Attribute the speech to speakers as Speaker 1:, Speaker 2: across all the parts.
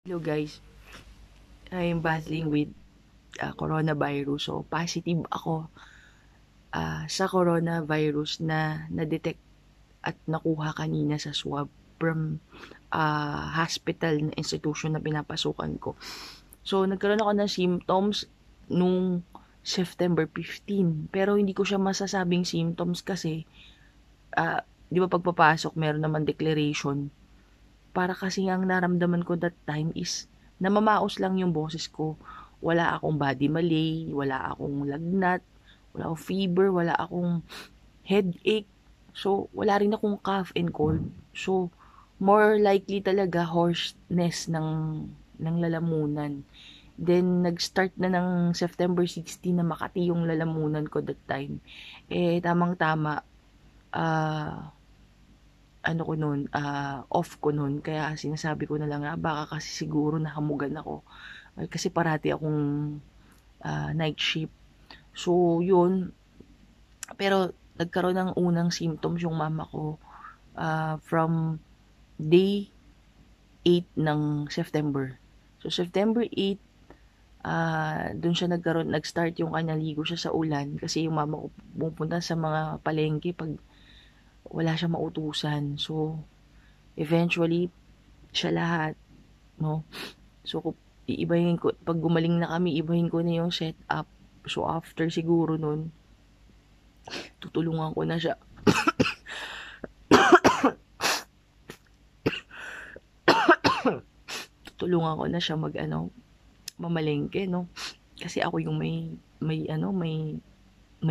Speaker 1: Hello guys, I'm battling with coronavirus. So positive ako sa coronavirus na na-detect at nakuha kanina sa swab from hospital na institution na pinapasukan ko. So nagkaroon ako ng symptoms nung September 15. Pero hindi ko siya masasabing symptoms kasi di ba pagpapasok meron naman declaration. Para kasi ang naramdaman ko that time is namamaos lang yung boses ko. Wala akong body malay, wala akong lagnat, wala akong fever, wala akong headache. So, wala rin akong cough and cold. So, more likely talaga hoarseness ng lalamunan. Then, nag-start na ng September 16 na Makati yung lalamunan ko that time. Tamang-tama, ah, ko nun, off ko nun. Kaya sinasabi ko na lang na baka kasi siguro nahamugan ako. Kasi parati akong night shift. So, yun. Pero nagkaroon ng unang symptoms yung mama ko from day 8 ng September. So, September 8, doon siya nag-start yung kanya ligo siya sa ulan kasi yung mama ko pupunta sa mga palengke pag wala siyang mautusan. So, eventually, siya lahat, no? So, iibahin ko, pag gumaling na kami, ibahin ko na yung setup. So, after siguro nun, tutulungan ko na siya. Tutulungan ko na siya mamalengke, no? Kasi ako yung may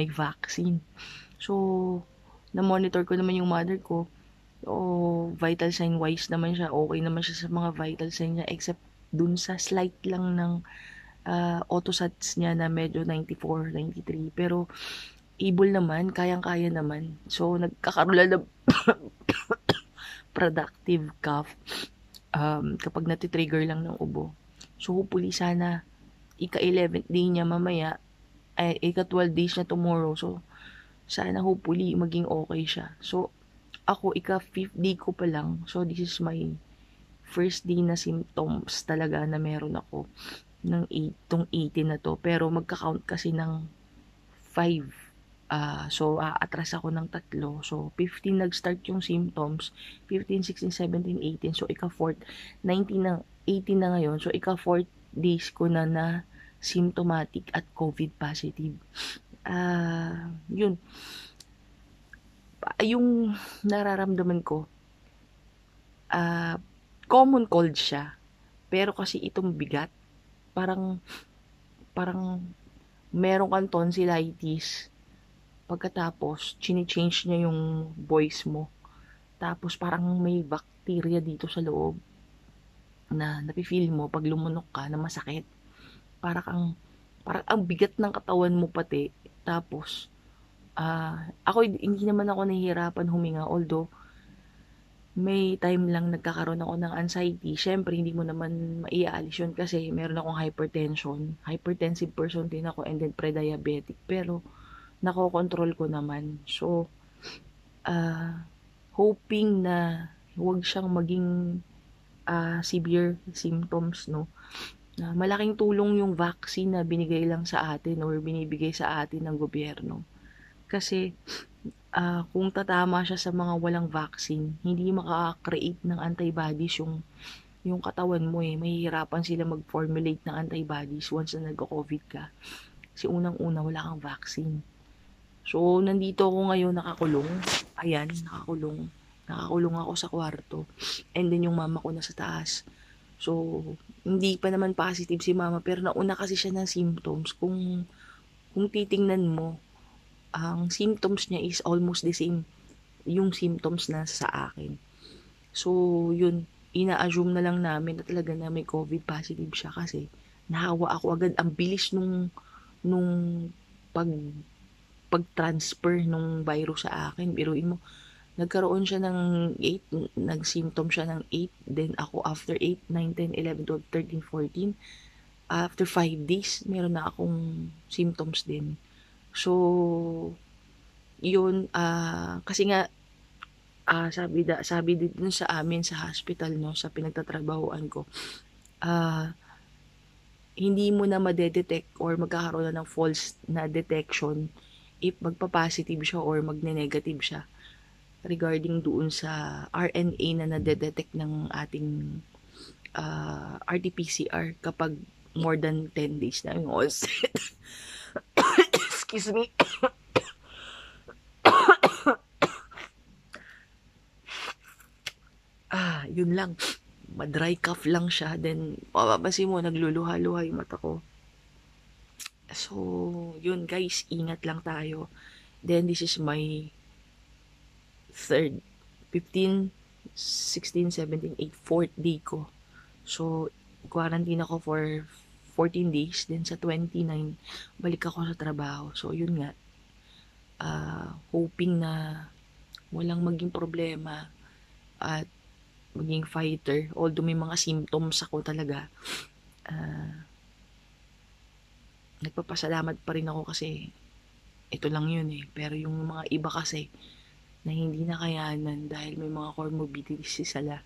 Speaker 1: vaccine. So, na-monitor ko naman yung mother ko. So, vital sign wise naman siya. Okay naman siya sa mga vital sign niya except dun sa slight lang ng autosats niya na medyo 94, 93. Pero, able naman, kayang-kaya naman. So, nagkakaroon lang ng productive cough kapag natitrigger lang ng ubo. So, hopefully sana ika-11th day niya mamaya, ika-12 days na tomorrow. So, sana hopefully maging okay siya. So, ako ika-5th day ko pa lang. So, this is my first day na symptoms talaga na meron ako ng 18 na to. Pero magka-count kasi ng 5. So, atras ako ng 3. So, 15 nag-start yung symptoms. 15, 16, 17, 18. So, ika-4th. 19 na, 18 na ngayon. So, ika-4th days ko na symptomatic at COVID positive. Yun. Yung nararamdaman ko, common cold siya. Pero kasi itong bigat, parang, parang meron kang tonsillitis. Pagkatapos, chine-change niya yung voice mo. Tapos parang may bacteria dito sa loob na nafe-feel mo pag lumunok ka na masakit. Parang ang bigat ng katawan mo pati. Tapos, ako hindi naman ako nahihirapan huminga. Although, may time lang nagkakaroon ako ng anxiety. Siyempre, hindi mo naman maiaalis yun kasi meron akong hypertension. Hypertensive person din ako and then pre-diabetic. Pero, nakokontrol ko naman. So, hoping na huwag siyang maging severe symptoms, no? Na malaking tulong yung vaccine na binigay lang sa atin or binibigay sa atin ng gobyerno. Kasi, kung tatama siya sa mga walang vaccine, hindi makaka-create ng antibodies yung katawan mo eh. Mahihirapan sila mag-formulate ng antibodies once na nagko-COVID ka. Kasi unang-una, wala kang vaccine. So, nandito ako ngayon nakakulong. Ayan, nakakulong. Nakakulong ako sa kwarto. And then yung mama ko nasa taas. So, hindi pa naman positive si mama. Pero nauna kasi siya ng symptoms. Kung titingnan mo, ang symptoms niya is almost the same yung symptoms na sa akin. So, yun, ina-assume na lang namin na talaga na may COVID positive siya kasi nahawa ako agad. Ang bilis nung pag pag-transfer nung virus sa akin. Biruin mo, nagkaroon siya ng 8, nag-symptom siya ng 8, then ako after 8, 9, 10, 11, 12, 13, 14, after 5 days, meron na akong symptoms din. So, yun, kasi nga, sabi din sa amin sa hospital, no, sa pinagtatrabahoan ko, hindi mo na madedetect or magkakaroon na ng false na detection if magpa-positive siya or magne-negative siya regarding doon sa RNA na nadedetect ng ating RT-PCR kapag more than 10 days na yung onset. Excuse me. Yun lang. Ma-dry cough lang siya. Then, mapapansin mo, nagluluha-luha yung mata ko. So, yun guys, ingat lang tayo. Then, this is my third, 15, 16, 17, 8, fourth day ko. So, quarantine ako for 14 days. Then, sa 29, balik ako sa trabaho. So, yun nga. Hoping na walang maging problema at maging fighter. Although may mga symptoms ako talaga. Nagpapasalamat pa rin ako kasi ito lang yun eh. Pero yung mga iba kasi na hindi nakayanan dahil may mga comorbidities sila,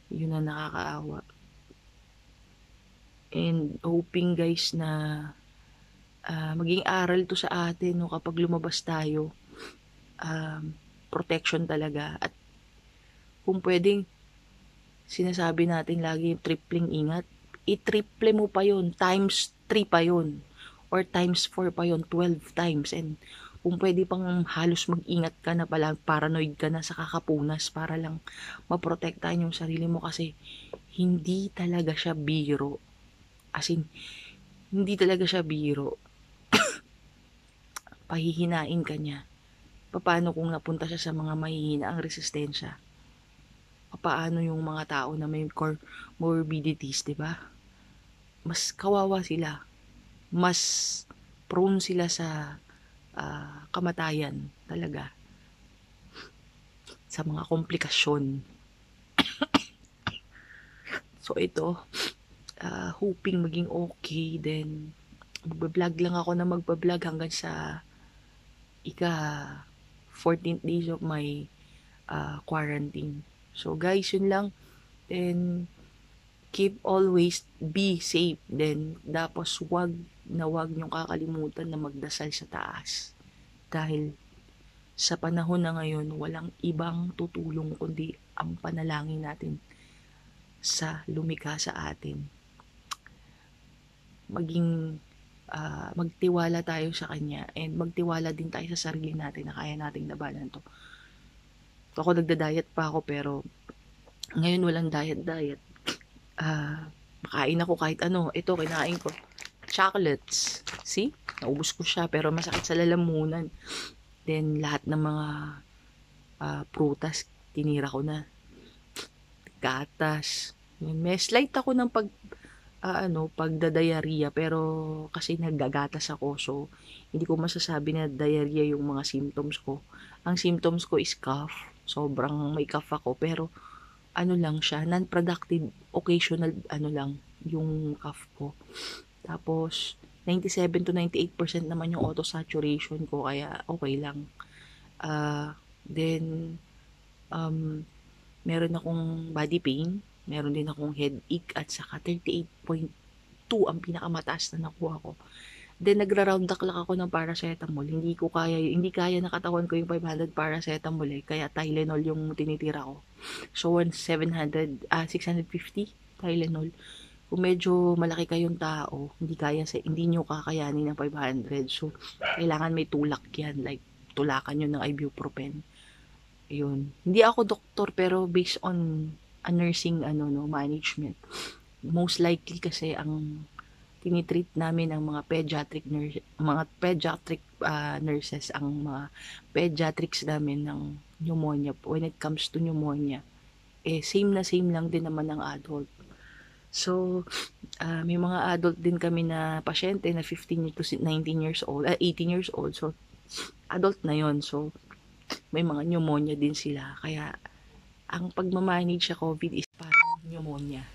Speaker 1: yun na nakakaawa. And hoping guys na maging aral to sa atin no, kapag lumabas tayo, protection talaga. At kung pwedeng sinasabi natin lagi tripling ingat, i-triple mo pa yun, times 3 pa yun, or times 4 pa yun, 12 times. And kung pwede pang halos mag-ingat ka na pala, paranoid ka na sa kakapunas para lang maprotektahan yung sarili mo kasi hindi talaga siya biro. As in, hindi talaga siya biro. Pahihinain ka niya. Paano kung napunta siya sa mga mahihina ang resistensya? Paano yung mga tao na may comorbidities, di ba? Mas kawawa sila. Mas prone sila sa kamatayan talaga. Sa mga komplikasyon. So ito, hoping maging okay. Then, magbablog lang ako na magbablog hanggang sa 14th days of my quarantine. So guys, yun lang. Then, keep always be safe. Then, tapos wag niyong kakalimutan na magdasal sa taas. Dahil sa panahon na ngayon, walang ibang tutulong kundi ang panalangin natin sa lumikha sa atin. Magtiwala tayo sa Kanya and magtiwala din tayo sa sarili natin na kaya nating labanan to. Ako nagda-diet pa ako pero ngayon walang diet. Makain ako kahit ano. Ito, kinain ko. Chocolates. See? Naubos ko siya pero masakit sa lalamunan. Then, lahat ng mga prutas, tinira ko na. Gatas. May slight ako ng pagdadiarrhea pero kasi naggagatas ako so hindi ko masasabi na diarrhea yung mga symptoms ko. Ang symptoms ko is cough. Sobrang may cough ako pero lang siya, non-productive, occasional lang yung cough ko. Tapos 97 to 98% naman yung auto saturation ko kaya okay lang. Then meron akong body pain, meron din akong headache at saka 38.2 ang pinakamataas na nakuha ko. Then nagra-round the clock ako ng paracetamol. Hindi kaya ng katawan ko yung 500 paracetamol kaya Tylenol yung tinitira ko. So 650 Tylenol. Kung medyo malaki kayong tao, hindi nyo kakayanin ng 500. So kailangan may tulak yan, like tulakan nyo ng ibuprofen. Yun. Hindi ako doktor pero based on a nursing management. Most likely kasi ang tinitreat namin ang mga pediatric nurses, ang mga pediatrics namin ng pneumonia. When it comes to pneumonia, same lang din naman ng adult. So, may mga adult din kami na pasyente na 15 to 19 years old, 18 years old. So, adult na yon. So, may mga pneumonia din sila. Kaya, ang pagmamanage sa COVID is parang pneumonia.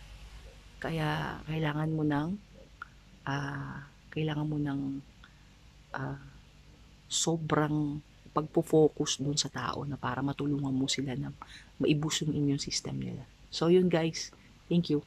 Speaker 1: Kaya, kailangan mo ng sobrang pagpo-focus dun sa tao na para matulungan mo sila na maibus yung immune system nila. So, yun guys. Thank you.